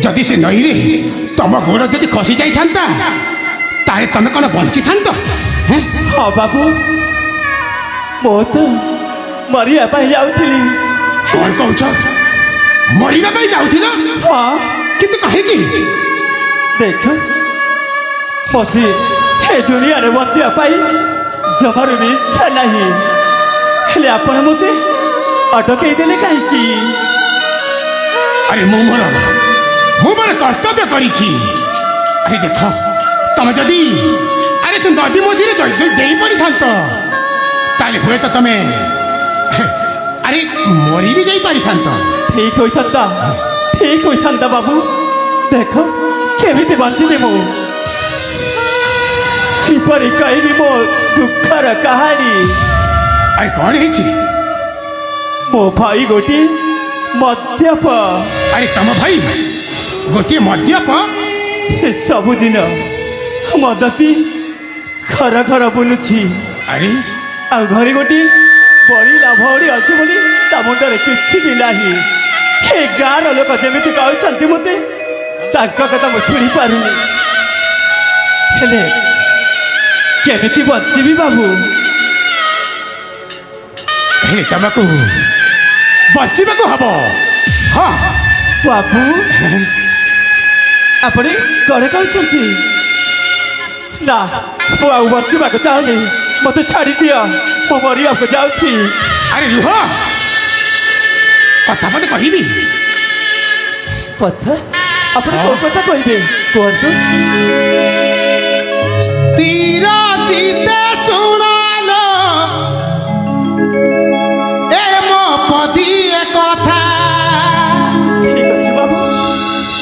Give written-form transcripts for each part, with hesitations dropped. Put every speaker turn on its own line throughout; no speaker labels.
जदि से नई रे तुम गोड़ जदि खसी जाई थांता तारे तमे कौन बंची थांत
हाँ बाबू मो तो मरिया जाऊली
कौन कहूच मरिबा पई जाउथिल
हाँ
किंतु कहीं की
देख मते ए दुनिया रे बचिया जमार भी इच्छा नहीं हेले आपण मते अटकई देले कहीं
अरे मु मोर कर्तव्य करिछि अरे देख तमे जदि अरे से नदी मझिरे देई पड़ी थांत ताले हुए तो तमे अरे मरी भी जाई पारी थांत
ठीक होता बाबू देख केमिति बंचिबे मो किपरि कहबी मो दुखर कहानी
अरे कौन है
मो भाई गोटी मद्यप
अरे तम भाई गोटे मद्यप
से सबुदिन मद पी घर घर बुलुछि
अरे
आ घरे गोटी बड़ी लाभड़ी अच्छे बोली ता मुंडरे किछि भी नाही हे गाँव लोक जमीती कहते मते कथा मुझे शुणी पारुनी हेले केमिति बचिबी बाबू
हेले तमको बचिबाको हबो हाँ
बाबू आपणे कड़े कहते ना मु आ बचिबा चाहूनी मत छाड़ी दिया मो मरिया जाऊँगी
अरे रुह कथा मत कहबी
कथा आपने कौन कथा कहबे कहतु
स्थिर चित्ते सुनालो ए मो पदी कथा
ठीक अच्छे बाबू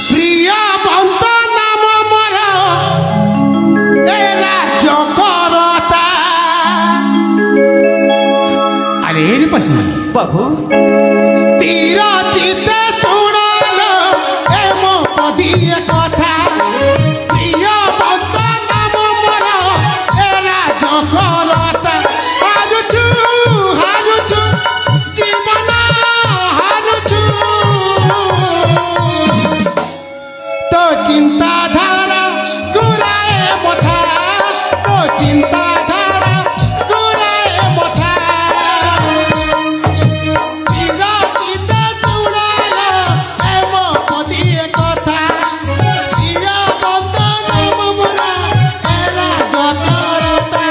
प्रिय बंत नाम मोर ए राज्य करता अरे रे पसी
बाबू
स्थिर चित्ते सुनालो ए मो पदी कथा प्रिय बंत नाम मोर ए राज्य करता हारुछु जीवन हारुछु तो चिंताधारा गुराए मथा तो चिंताधारा गुराए मथा तीरा सीते चुड़ाला ए मो पदिए कथा तीरा बंद नाम मोरा ए राज करता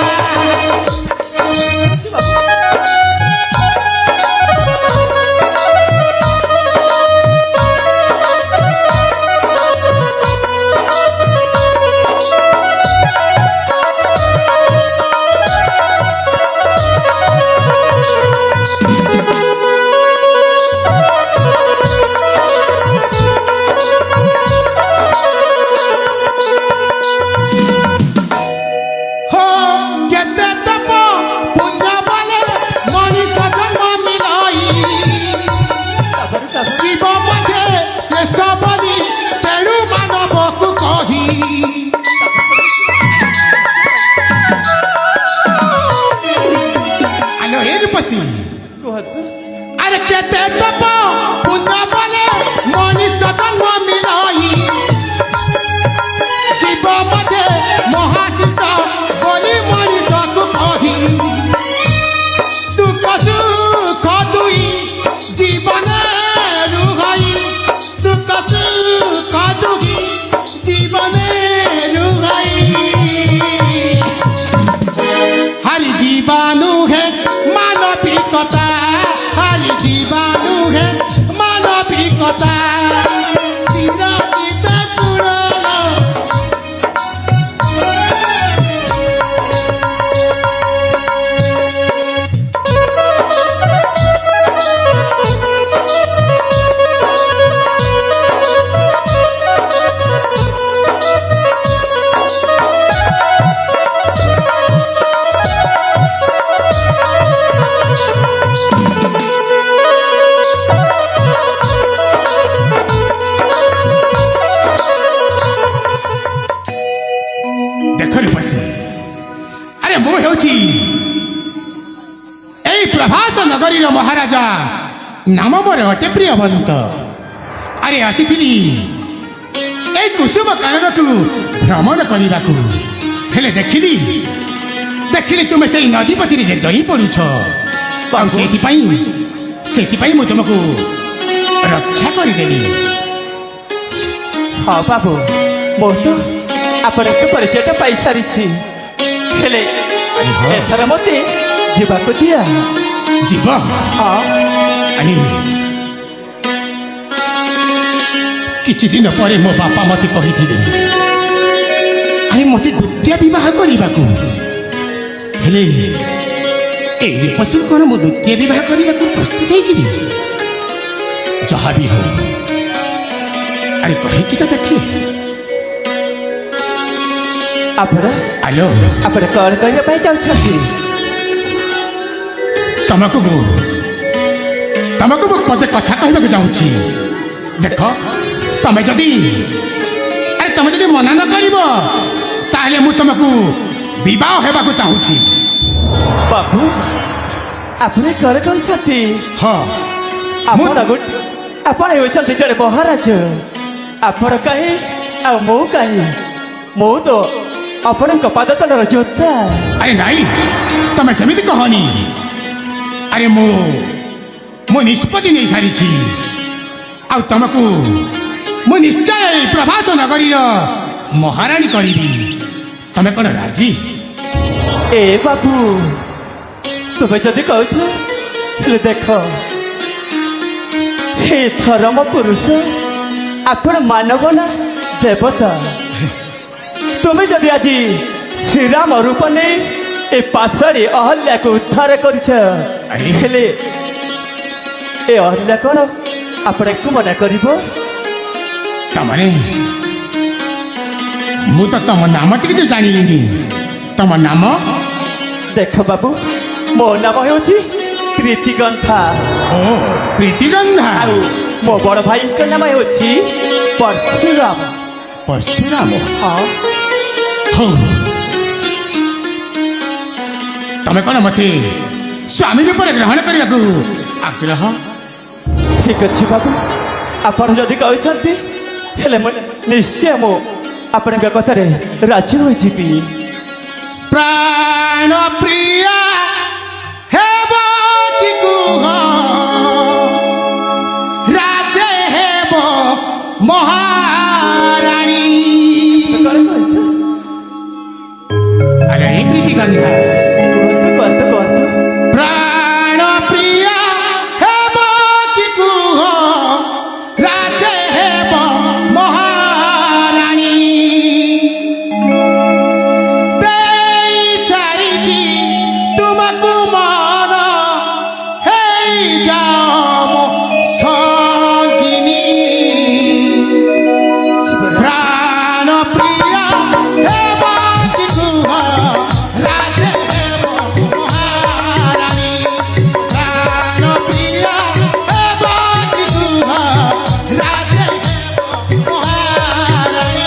हो केते तप पुण्य बले मनिष जन्म मिलाई जीव मध्य श्रेष्ठ बलि तेणु मानवकु कही आलो ए रूपसी
कहतु
अरे केते तप पुण्य बले मनिष जन्म मिलाई जीव मध्य महाकृत बोली मनिषकु कही दुख सुख दुई जीवन रुहाई दुख सुख दुई जीवन रुहाई हरि जीवाणु है मानविकता हरि जीवाणु है मानविकता तीरा सीते चुड़ाला देख रे पसी अरे मो हेउची एई प्रभास नगरी रो महाराजा नाम मोर अटे प्रियवंत अरे आसीथिली କୁସୁମ କାନନକୁ ଭ୍ରମଣ କରିବାକୁ ହେଲେ ଦେଖିଲି ତୁମେ ସେଇ ନଦୀ ପଥିରେ ଯେ ଡରି ପଡୁଛ ଆଉ ସେଥିପାଇଁ ମୁଁ ତୁମକୁ ରକ୍ଷା କରିଦେଲି।
ହଁ ବାବୁ ମୁଁ ତ ଆପଣଙ୍କ ପରିଚୟଟା ପାଇସାରିଛି ହେଲେ ଏଥର ମୋତେ ଯିବାକୁ ଦିଅ।
ଯିବ?
ହଁ
ଆରେ କିଛି ଦିନ ପରେ ମୋ ବାପା ମୋତେ କହିଥିଲେ ଆରେ ମୋତେ ଦ୍ୱିତୀୟ ବିବାହ କରିବାକୁ। ହେଲେ ଏଇ ରୂପସୀ କ'ଣ ମୁଁ ଦ୍ୱିତୀୟ ବିବାହ କରିବାକୁ ପ୍ରସ୍ତୁତ ହେଇଯିବି? ଯାହା ବି ହଉ ଆରେ କହିକି ତ ଦେଖେ।
ଆପଣ
ଆଲୋ
ଆପଣ କ'ଣ କରିବା ପାଇଁ ଚାହୁଁଛନ୍ତି?
ତମକୁ ମୁଁ ପଦେ କଥା କହିବାକୁ ଚାହୁଁଛି। ଦେଖ ତମେ ଯଦି ମନା ନ କରିବ ତାହେଲେ ମୁଁ ତମକୁ ବିବାହ ହେବାକୁ ଚାହୁଁଛି।
ବାବୁ ଆପଣ କ'ଣ କରୁଛନ୍ତି?
ହଁ
ଆପଣ ହେଉଛନ୍ତି ଜଣେ ମହାରାଜ। ଆପଣ କାହିଁ ଆଉ ମୁଁ କାହିଁ? ମୁଁ ତ ଆପଣଙ୍କ ପାଦ ତଳର ଜୋତା।
ଆରେ ନାଇଁ ତମେ ସେମିତି କହନି। ଆରେ ମୁଁ ନିଷ୍ପତ୍ତି ନେଇ ସାରିଛି ଆଉ ତମକୁ ମୁଁ ନିଶ୍ଚୟ ପ୍ରଭାସ ନଗରୀର ମହାରାଣୀ କରିବି। ତମେ କ'ଣ ରାଜି?
ଏ ବାବୁ ତୁମେ ଯଦି କହୁଛ ହେଲେ ଦେଖ ଏଥର ମୋ ପୁରୁଷ ଆପଣ ମାନବ ନା ଦେବତା? ତୁମେ ଯଦି ଆଜି ଶ୍ରୀରାମ ରୂପ ନେଇ ଏ ପାଷାଣୀ ଅହଲ୍ୟାକୁ ଉଦ୍ଧାର କରିଛ ହେଲେ ଏ ଅହଲ୍ୟା କ'ଣ ଆପଣଙ୍କୁ ମନା କରିବ?
ତାମାନେ ମୁଁ ତ ତମ ନାମ ଟିକେ ତ ଜାଣିଲିନି। ତମ ନାମ?
ଦେଖ ବାବୁ ମୋ ନାମ ହେଉଛି ପ୍ରୀତିଗନ୍ଧା।
ଓ ପ୍ରୀତିଗନ୍ଧା।
ଆଉ ମୋ ବଡ଼ ଭାଇଙ୍କ ନାମ ହେଉଛି ପରଶୁରାମ।
ପରଶୁରାମ?
ହଁ
ହଉ ତମେ କ'ଣ ମୋତେ ସ୍ୱାମୀ ରୂପରେ ଗ୍ରହଣ କରିବାକୁ ଆଗ୍ରହ?
ଠିକ ଅଛି ବାବୁ ଆପଣ ଯଦି କହୁଛନ୍ତି ହେଲେ ନିଶ୍ଚୟ ମୁଁ ଆପଣଙ୍କ କଥାରେ ରାଜି ହୋଇଯିବି।
ପ୍ରାଣ ପ୍ରିୟା ହେବ କି କୁହ ରାଜେ ହେବ ମହାରାଣୀ।
କ'ଣ କହିଛ?
ଆରେ ଏଇ ପ୍ରୀତିଗନ୍ଧା
କୁହନ୍ତୁ।
ପ୍ରାଣ ପ୍ରିୟା ହେବ କି କୁହ ରାଜେ ହେବ ମହାରାଣୀ। ଦେଇ ଚାରିଛି ତୁମକୁ ମନ ହେଇଯାଅ ମୋ ସଙ୍ଗିନୀ। ପ୍ରାଣ ପ୍ରିୟା ହେବ କି କୁହ ରାଜେ ହେବ ମହାରାଣୀ। ପ୍ରାଣ ପ୍ରିୟା ହେବ କି କୁହ ରାଜେ ହେବ ମହାରାଣୀ।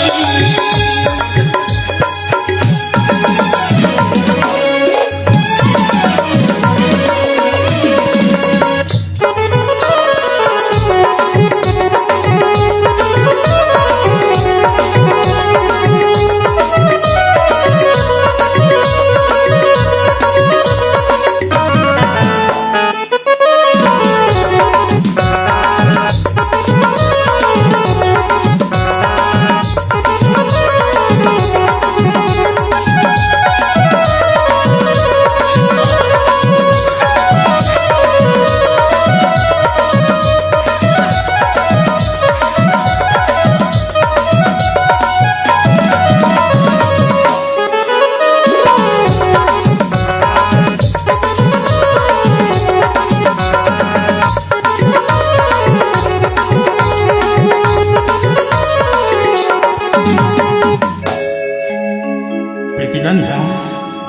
प्रीतिगंधा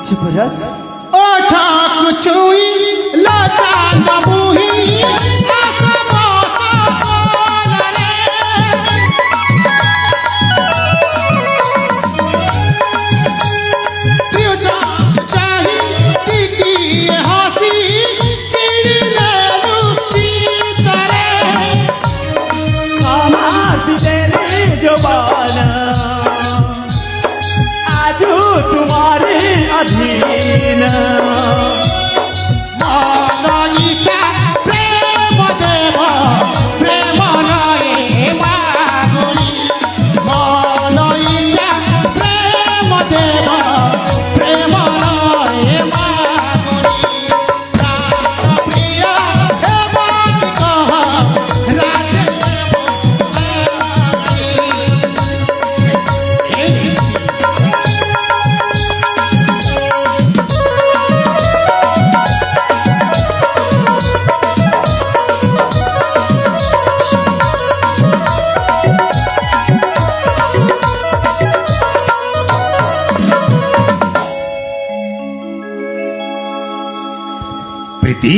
ଯୁବରାଜ
ओठक छुई लता नबुही आसम सफलरे। प्रियता चाही टिकी हसी चिड़िले लुसी तरे।
जवान
प्रीति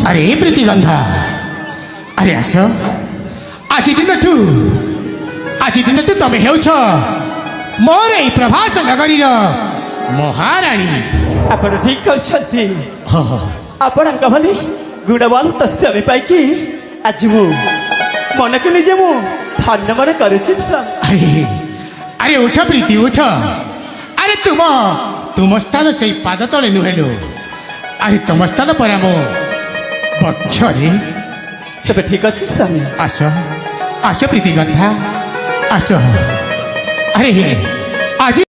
अरे प्रीति गंधा अरे आस आज दिन तमें हेउछ मोर ए प्रभास नगरीर महाराणी
ଆପଣ ଠିକ କହିଛନ୍ତି
हाँ हाँ
ଆପଣଙ୍କ ଭଳି ଗୁଣବନ୍ତ ସ୍ୱାମୀ ପାଇକି ଆଜି ମୁଁ ମନକୁ ନିଜେ ମୁଁ ଧନ୍ୟବାଦ କରୁଛି ସ୍ୱାମୀ।
अरे अरे उठ प्रीति उठ अरे तुम स्थान से पाद तले नुहेलो अरे तुम स्थान पर आम पक्षरे
ତେବେ ଠିକ ଅଛି ସ୍ୱାମୀ।
आस आस प्रीति गंधा आस अरे